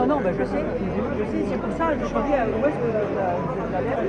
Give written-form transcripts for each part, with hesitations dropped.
Non, bah, je sais, c'est pour ça, je me dis, où est-ce que la lettre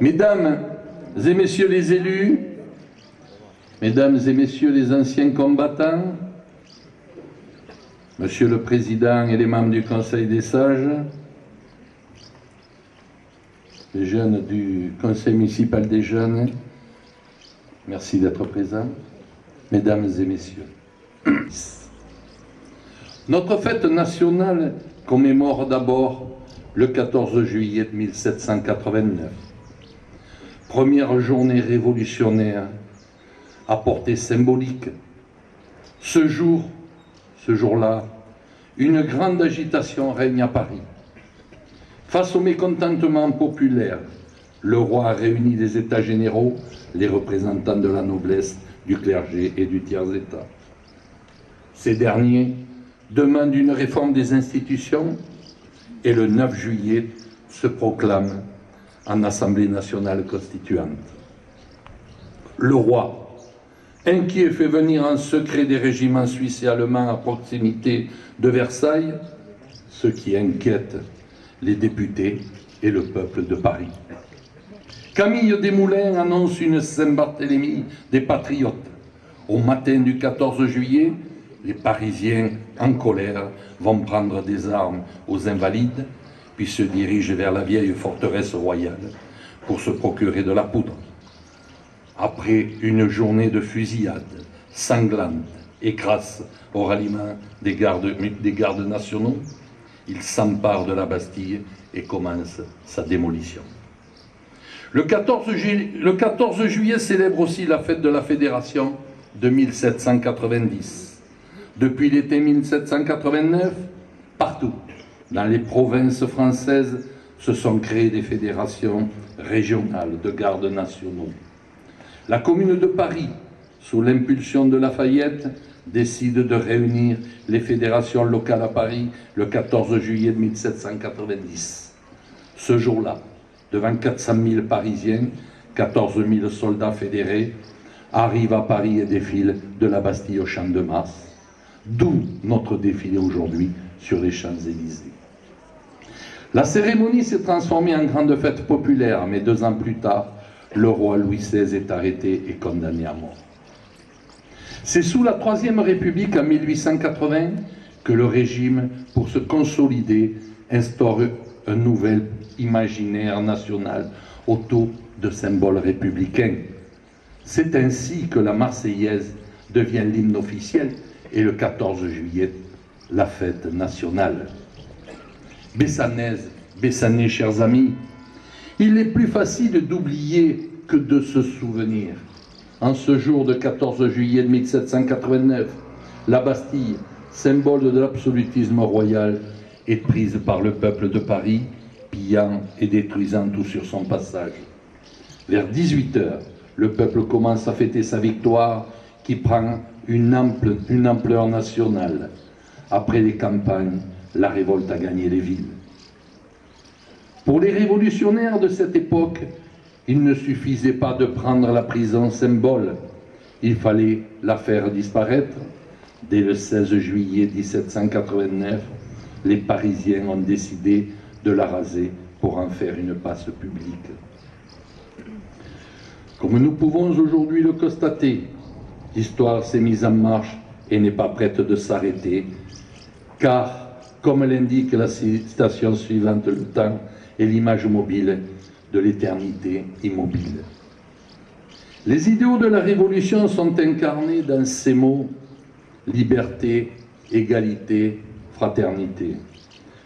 Mesdames et messieurs les élus, mesdames et messieurs les anciens combattants, monsieur le président et les membres du Conseil des sages, les jeunes du Conseil municipal des jeunes, merci d'être présents, mesdames et messieurs. Notre fête nationale commémore d'abord le 14 juillet 1789, première journée révolutionnaire à portée symbolique. Ce jour-là, une grande agitation règne à Paris. Face au mécontentement populaire, le roi a réuni les États généraux, les représentants de la noblesse, du clergé et du tiers-État. Ces derniers demandent une réforme des institutions et le 9 juillet se proclament en Assemblée nationale constituante. Le roi, inquiet, fait venir en secret des régiments suisses et allemands à proximité de Versailles, ce qui inquiète les députés et le peuple de Paris. Camille Desmoulins annonce une Saint-Barthélemy des patriotes. Au matin du 14 juillet, les Parisiens, en colère, vont prendre des armes aux Invalides, puis se dirigent vers la vieille forteresse royale pour se procurer de la poudre. Après une journée de fusillade sanglante et crasse au ralliement des gardes nationaux, il s'empare de la Bastille et commence sa démolition. Le 14 juillet célèbre aussi la fête de la Fédération de 1790. Depuis l'été 1789, partout dans les provinces françaises se sont créées des fédérations régionales de gardes nationaux. La Commune de Paris, sous l'impulsion de Lafayette, décide de réunir les fédérations locales à Paris le 14 juillet 1790. Ce jour-là, devant 400 000 Parisiens, 14 000 soldats fédérés arrivent à Paris et défilent de la Bastille au Champ de Mars, d'où notre défilé aujourd'hui sur les Champs-Élysées. La cérémonie s'est transformée en grande fête populaire, mais 2 ans plus tard, le roi Louis XVI est arrêté et condamné à mort. C'est sous la Troisième République, en 1880, que le régime, pour se consolider, instaure un nouvel imaginaire national autour de symboles républicains. C'est ainsi que la Marseillaise devient l'hymne officiel et le 14 juillet, la fête nationale. Bessanais, chers amis, il est plus facile d'oublier que de se souvenir. En ce jour de 14 juillet 1789, la Bastille, symbole de l'absolutisme royal, est prise par le peuple de Paris, pillant et détruisant tout sur son passage. Vers 18 h, le peuple commence à fêter sa victoire qui prend une ampleur nationale. Après les campagnes, la révolte a gagné les villes. Pour les révolutionnaires de cette époque, il ne suffisait pas de prendre la prison symbole, il fallait la faire disparaître. Dès le 16 juillet 1789, les Parisiens ont décidé de la raser pour en faire une place publique. Comme nous pouvons aujourd'hui le constater, l'histoire s'est mise en marche et n'est pas prête de s'arrêter, car, comme l'indique la citation suivante, le temps est l'image mobile de l'éternité immobile. Les idéaux de la Révolution sont incarnés dans ces mots: liberté, égalité, fraternité.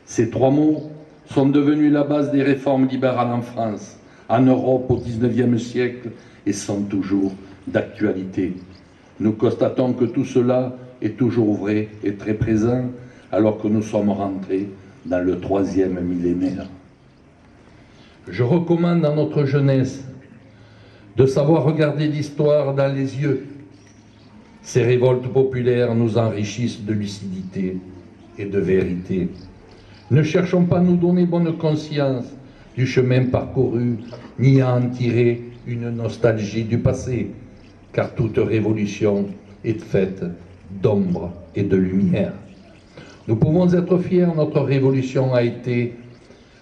Ces 3 mots sont devenus la base des réformes libérales en France, en Europe au XIXe siècle, et sont toujours d'actualité. Nous constatons que tout cela est toujours vrai et très présent, alors que nous sommes rentrés dans le 3e millénaire. Je recommande à notre jeunesse de savoir regarder l'histoire dans les yeux. Ces révoltes populaires nous enrichissent de lucidité et de vérité. Ne cherchons pas à nous donner bonne conscience du chemin parcouru, ni à en tirer une nostalgie du passé, car toute révolution est faite d'ombre et de lumière. Nous pouvons être fiers, notre révolution a été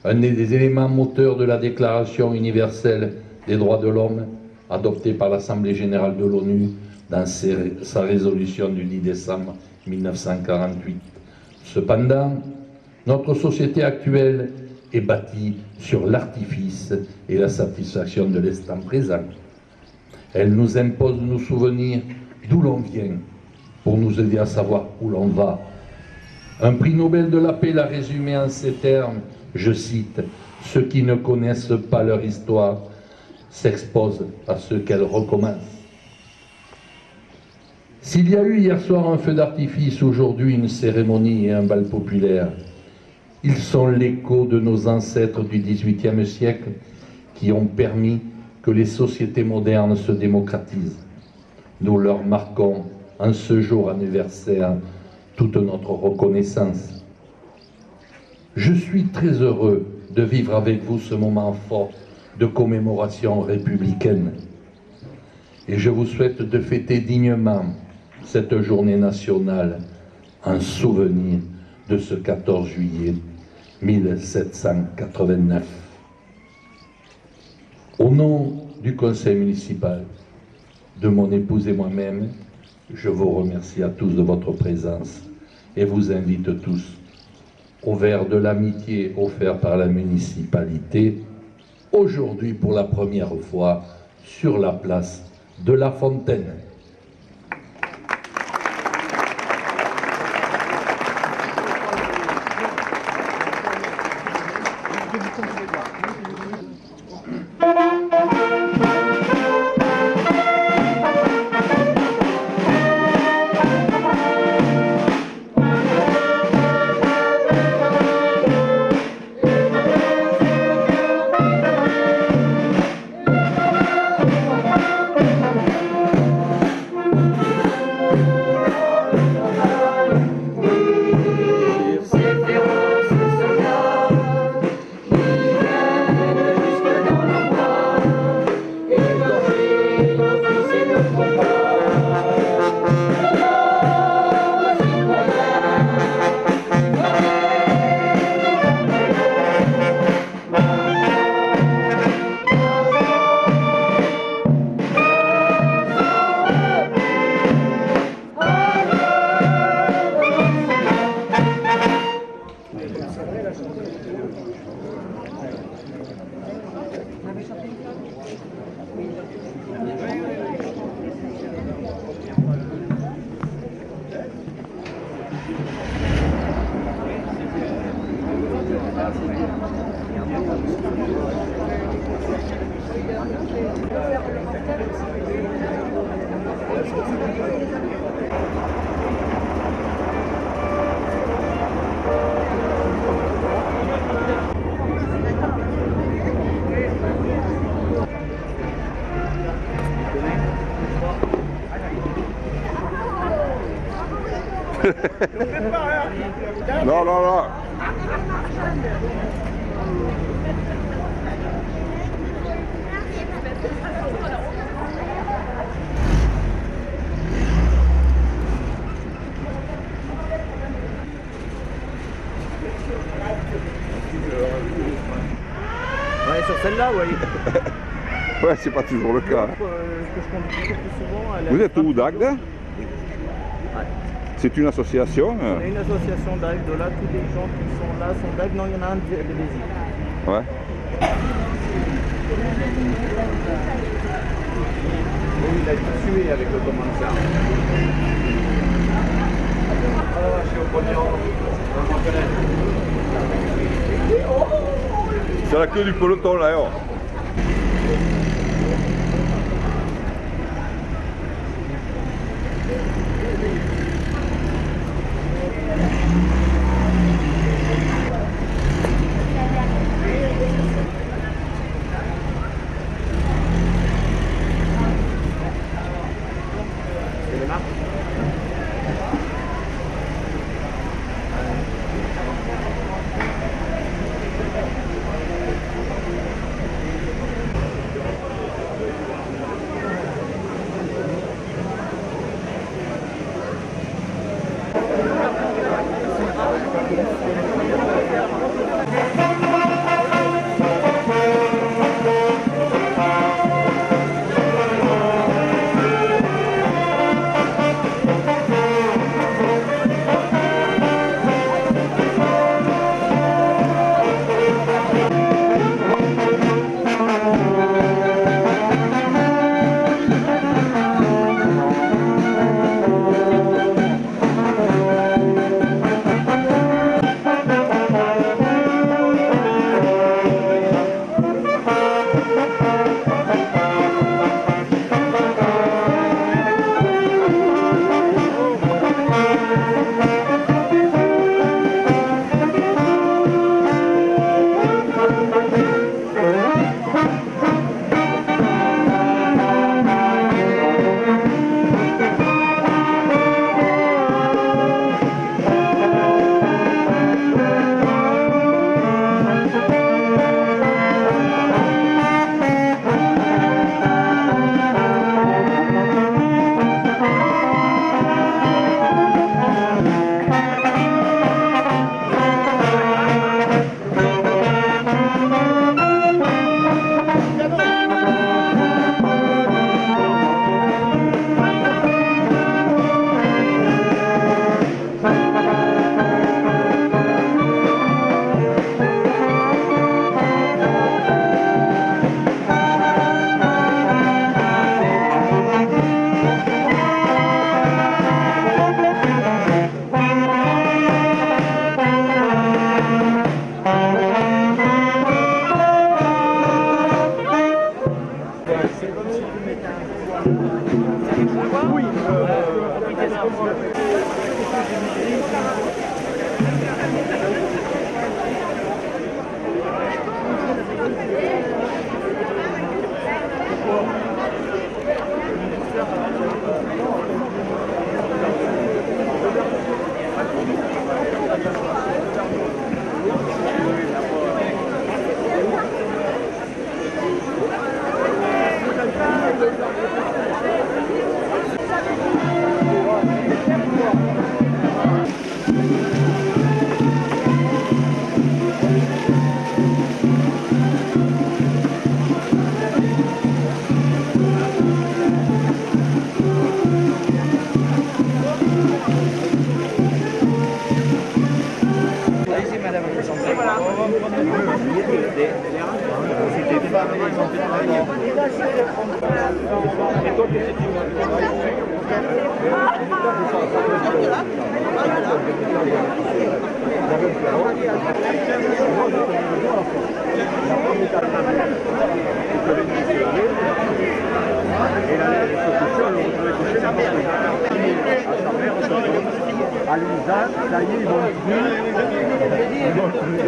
un des éléments moteurs de la Déclaration universelle des droits de l'homme, adoptée par l'Assemblée générale de l'ONU dans sa résolution du 10 décembre 1948. Cependant, notre société actuelle est bâtie sur l'artifice et la satisfaction de l'instant présent. Elle nous impose de nous souvenir d'où l'on vient pour nous aider à savoir où l'on va. Un prix Nobel de la paix l'a résumé en ces termes, je cite: « Ceux qui ne connaissent pas leur histoire s'exposent à ce qu'elle recommence. » S'il y a eu hier soir un feu d'artifice, aujourd'hui une cérémonie et un bal populaire, ils sont l'écho de nos ancêtres du XVIIIe siècle qui ont permis que les sociétés modernes se démocratisent. Nous leur marquons en ce jour anniversaire toute notre reconnaissance. Je suis très heureux de vivre avec vous ce moment fort de commémoration républicaine. Et je vous souhaite de fêter dignement cette journée nationale en souvenir de ce 14 juillet 1789. Au nom du conseil municipal, de mon épouse et moi-même, je vous remercie à tous de votre présence et vous invite tous au verre de l'amitié offert par la municipalité, aujourd'hui pour la première fois sur la place de la Fontaine. Non, non, non. Ouais, sur celle-là, oui. Ouais, c'est pas toujours le cas. Que je conduis le plus souvent. Vous êtes où, d'Agde? C'est une association? On est une association d'Agde, là, tous les gens qui sont là sont d'Agde. Non, il y en a un de Béziers. Ouais. Oui, il a été tué avec le commandant. C'est la queue du peloton, là, oh. À Lisa, ça y est, ils vont plus. Ils vont plus.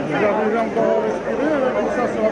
Vous arrivez encore à respirer, ça sera